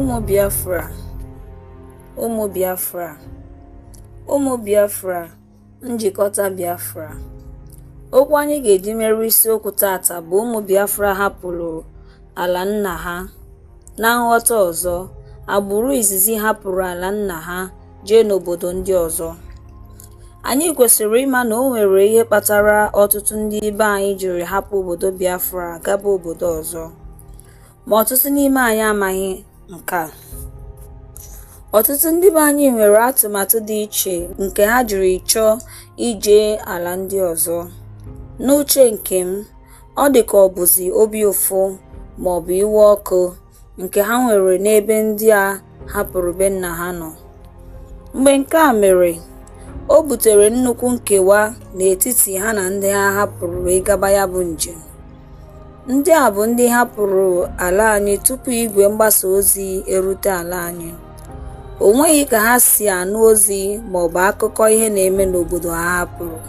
Ụmụ Biafra, ụmụ Biafra, ụmụ Biafra, njikọta Biafra. Okwu anyị ga-eji mere isiokwu tata bụ ụmụ Biafra hapụrụ ala nna ha. Na nghọta ọzọ, agbụrụ izizi hapụrụ ala nna ha jee n'obodo ndị ọzọ. Anyị kwesịrị ịma na o nwere ihe kpatara ọtụtụ ndị ibe anyị jiri hapụ obodo Biafra gaba obodo ọzọ, ma ọtụtụ n'ime anyị amaghị nke a. Ọtụtụ ndị be anyị nwere atụmatụ dị iche nke ha jiri chọọ ije ala ndị ọzọ. N'uche nke m, ọ dị ka ọ bụzi obi ụfụ ma ọ bụ iwe ọkụ nke ha nwere n'ebe ndị a hapụrụ be nna ha nọ. Mgbe nke a mere, o butere nnukwu nkewa n'etiti ha na ndị ha hapụrụ ịgaba ya bụ njem. Ndị a bụ ndị hapụrụ ala anyị tupu igwe mgbasa ozi erute ala anyị. O nweghị ka ha si anụ ozi ma ọ bụ akụkọ ihe na-eme n'obodo ha hapụrụ,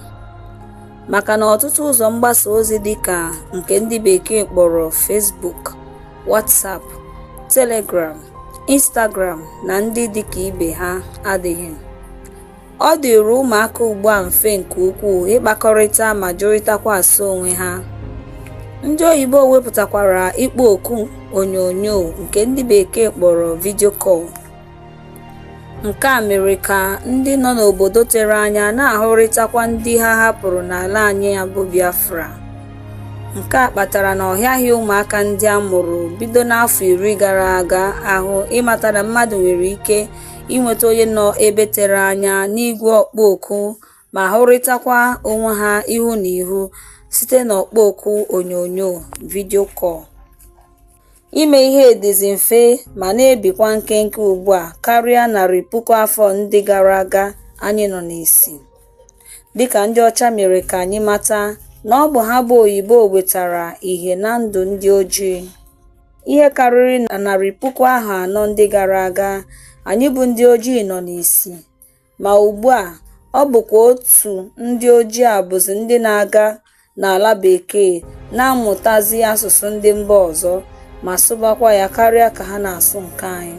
maka na ọtụtụ ụzọ mgbasa ozi dịka nke ndị bekee kpọrọ Facebook, WhatsApp, Telegram, Instagram na ndị dịka ibe ha adịghị. Ọ dịrị ụmụaka ugbu a mfe nke ukwuu ịkpakọrịta ma jụrịtakwa asị onwe ha. Ndị oyibo wepụtakwara ịkpọ oku onyonyo nke ndị bekee kpọrọ video call. Nke a mere ka ndị nọ n'obodo tere anya na-ahụrịtakwa ndị ha hapụrụ n'ala anyị ya bụ Biafra. Nke a kpatara na ọ hịaghị ụmụaka ndị a mụrụ bido n'afọ 10 gara aga ahụ ịmata na mmadụ nwere ike inweta onye nọ ebe tere anya n'igwe ọkpọ oku ma hụrịtakwa onwe ha ihu na ihu site n'ọkpọ oku onyonyo video call. Ime ihe dịzi mfe ma na-ebikwa nkenke ugbu a karịa 100,000 afọ ndị gara aga anyị nọ n'isi. Dịka ndị ọcha mere ka anyị mata na ọ bụ ha bụ oyibo wetara ihe na ndụ ndị ojii. Ihe karịrị 400,000 ndị gara aga, anyị bụ ndị ojii nọ n'isi. Ma ugbu a, ọ bụkwa otu ndị ojii a bụzi ndị na-aga n'ala bekee na-amụtazi asụsụ ndị mba ọzọ ma sụbakwa ya karịa ka ha na-asụ nke anyị.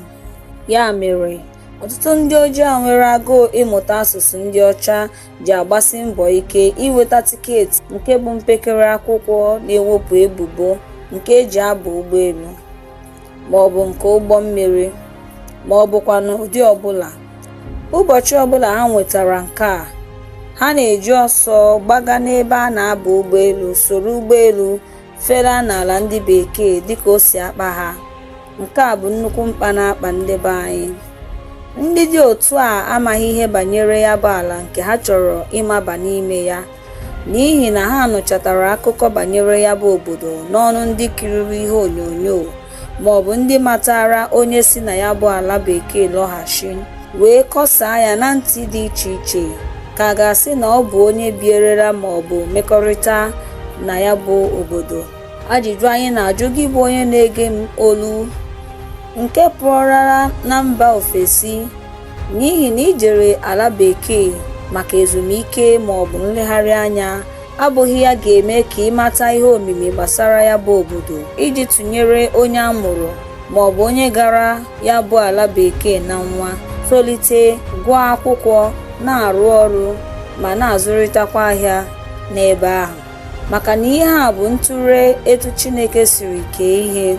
Ya mere, ọtụtụ ndị ojii a nwere agụụ ịmụta asụsụ ndị ọcha ji agbasi mbọ ike iweta tiketi nke bụ mpekere akwụkwọ na-ewepụ ebubo nke eji aba ụgbọelu, ma ọ bụ nke ụgbọ mmiri, ma ọ bụkwa n'ụdị ọbụla. Ụbọchị ọbụla ha nwetara nke a, ha na-eji ọsọ gbaga n'ebe a na-aba ụgbọelu, soro ụgbọelu fela n'ala ndị bekee dịka o si akpa ha. Nke a bụ nnukwu mkpa na-akpa ndị be anyị. Ndị dị otu a amaghị ihe banyere ya bụ ala nke ha chọrọ ịmaba n'ime ya, n'ihi na ha nụchatara akụkọ banyere ya bụ obodo n'ọnụ ndị kiriri ihe onyonyo ma ọ bụ ndị matara onye si na ya bụ ala bekee lọghachi wee kọsaa ya na ntị dị iche iche ka a ga-asị na ọ bụ onye bierela ma ọ bụ mekọrịta na ya bụ obodo. Ajụjụ anyị na-ajụ gị bụ onye na-ege m olu nke pụọrara na mba ofesi n'ihi na ijere ala bekee maka ezumike ma ọ bụ nlegharị anya abụghị ya ga-eme ka ịmata ihe omimi gbasara ya bụ obodo iji tụnyere onye a mụrụ ma ọ bụ onye gara ya bụ ala bekee na nwa, tolite, gụọ akwụkwọ, na-arụ ọrụ ma na-azụrịtakwa ahịa n'ebe ahụ, maka na ihe a bụ ntụre etu Chineke siri kee ihe.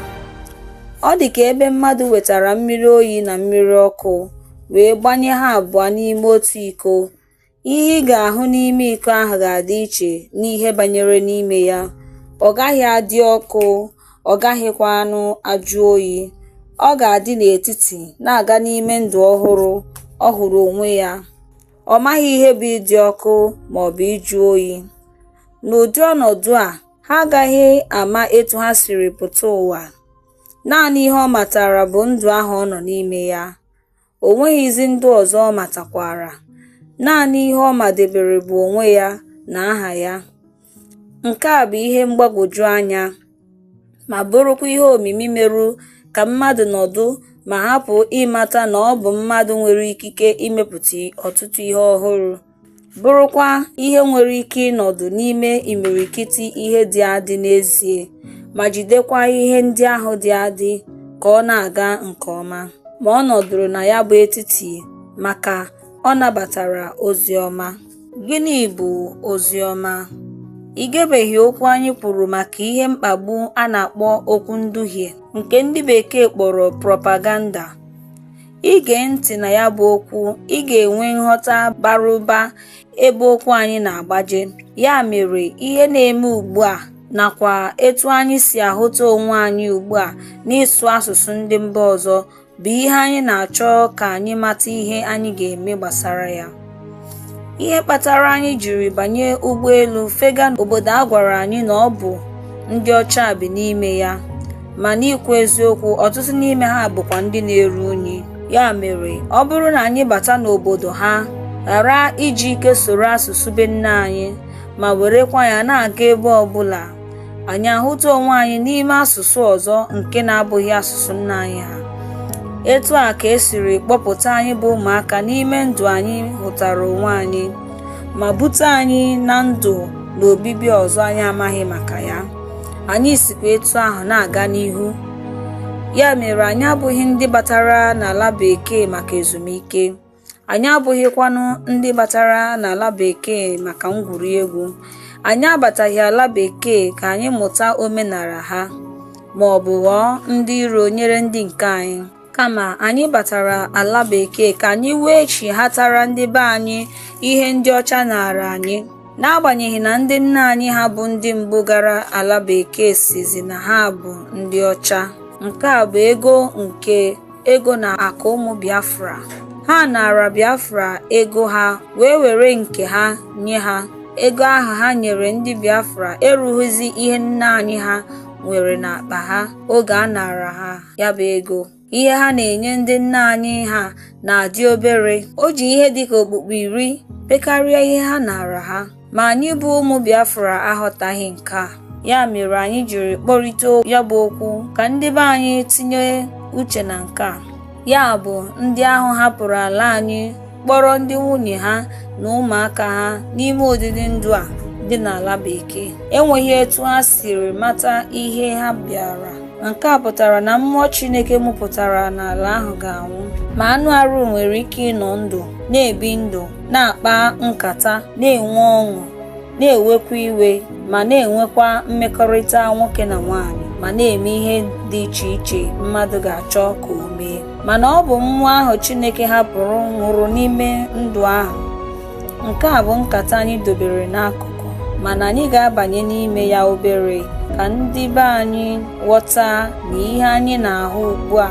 Ọ dị ka ebe mmadụ wetara mmiri oyi na mmiri ọkụ wee gbanye ha abụọ n'ime otu iko. Ihe ị ga-ahụ n'ime iko ahụ ga-adị iche n'ihe banyere n'ime ya. Ọ gaghị adị ọkụ, ọ gaghịkwa ajụ oyi. Ọ ga-adị n'etiti na-aga n'ime ndụ ọhụrụ ọ hụrụ onwe ya. Ọ maghị ihe bụ ịdị ọkụ ma ọ bụ ịjụ oyi. N'ụdị ọnọdụ a, ha agaghị ama etu ha siri pụta ụwa. Naanị ihe ọ matara bụ ndụ ahụ ọ nọ n'ime ya. O nweghịzi ndụ ọzọ ọ matakwara. Naanị ihe ọ madebere bụ onwe ya na aha ya. Nke a bụ ihe mgbagwoju anya ma bụrụkwa ihe omimi merụ ka mmadụ nọdụ ma hapụ ịmata na ọ bụ mmadụ nwere ikike imepụta ọtụtụ ihe ọhụrụ, bụrụkwa ihe nwere ike ịnọdụ n'ime imirikiti ihe dị adị n'ezie ma jidekwa ihe ndị ahụ dị adị ka ọ na-aga nke ọma, ma ọ nọdụrụ na ya bụ etiti maka ọ nabatara ozi ọma. Gịnị bụ ozi ọma? Ị gebeghị okwu anyị kwuru maka ihe mkpagbu a na-akpọ okwu nduhie nke ndị bekee kpọrọ propaganda. Ige ntị na ya bụ okwu, ị ga-enwe nghọta bara ụba ebe okwu anyị na-agbaje. Ya mere, ihe na-eme ugbu a nakwa etu anyị si ahụta onwe anyị ugbu a n'ịsụ asụsụ ndị mba ọzọ bụ ihe anyị na-achọ ka anyị mata ihe anyị ga-eme gbasara ya. Ihe kpatara anyị jiri banye ụgbọelu fega obodo a gwara anyị na ọ bụ ndị ọcha bi n'ime ya, ma n'ikwu eziokwu ọtụtụ n'ime ha bụkwa ndị na-eru unyi. Ya mere, ọ bụrụ na anyị bata n'obodo ha, ghara iji ike soro asụsụ be nne anyị, ma werekwa ya na-aga ebe ọbụla, anyị ahụta onwe anyị n'ime asụsụ ọzọ nke na-abụghị asụsụ nna anyị ha. Etu a ka esiri kpọpụta anyị bụ ụmụaka n'ime ndụ anyị hụtara onwe anyị, ma bute anyị na ndụ na obibi ọzọ anyị amaghị maka ya. Anyị sikwa etu ahụ na-aga n'ihu. Ya mere, anyị abụghị ndị batara n'ala bekee maka ezumike. Anyị abụghịkwanụ ndị batara n'ala bekee maka ngwuriegwu. Anyị abataghị ala bekee ka anyị mụta omenala ha, ma ọ bụ ghọọ ndị iro nyere ndị nke anyị. Kama anyị batara ala bekee ka anyị wee chighatara ndị be anyị ihe ndị ọcha nara anyị. N'agbanyeghị na ndị nna anyị ha bụ ndị mbụ gara ala bekee sizi na ha bụ ndị ọcha. Nke a bụ ego na akụ ụmụ Biafra. Ha nara Biafra ego ha wee were nke ha nye ha. Ego ahụ ha nyere ndị Biafra erughịzi ihe nna anyị ha nwere n'akpa ha oge a nara ha ya bụ ego. Ihe ha na-enye ndị nna anyị ha na-adị obere. O ji ihe dịka okpukpe 10 pekarịa ihe ha nara ha. Ma anyị bụ ụmụ Biafra aghọtaghị nke a. Ya mere, anyị jiri kpọrịta ya bụ okwu ka ndị be anyị tinye uche na nke a. Ya bụ, ndị ahụ hapụrụ ala anyị kpọrọ ndị nwunye ha na ụmụaka ha n'ime odidi ndụ a dị n'ala bekee, enweghị etu ha siri mata ihe ha bịara. Nke a pụtara na mmụọ Chineke mụpụtara n'ala ahụ ga-anwụ, ma anụ arụ nwere ike ịnọ ndụ, na-ebi ndụ, na-akpa nkata, na-enwe ọṅụ, na-ewekwa iwe, ma na-enwekwa mmekọrịta nwoke na nwaanyị, ma na-eme ihe dị iche iche mmadụ ga-achọ ka o mee. Mana ọ bụ mmụọ ahụ Chineke hapụrụ nwụrụ n'ime ndụ ahụ. Nke a bụ nkata anyị dobere n'akụkụ, mana anyị ga-abanye n'ime ya obere ka ndị be anyị ghọta na ihe anyị na-ahụ ugbu a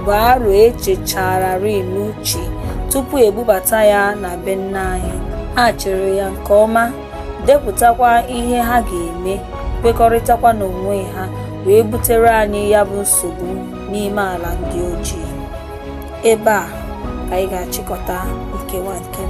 bụ aro echechararị n'uche tupu ebubata ya na be nna anyị. Ha chere ya nke ọma, depụtakwa ihe ha ga-eme, kwekọrịtakwa n'onwe ha, wee butere anyị ya bụ nsogbu n'ime ala ndị ojii. Ebe a ka anyị ga-achịkọta nkewa nke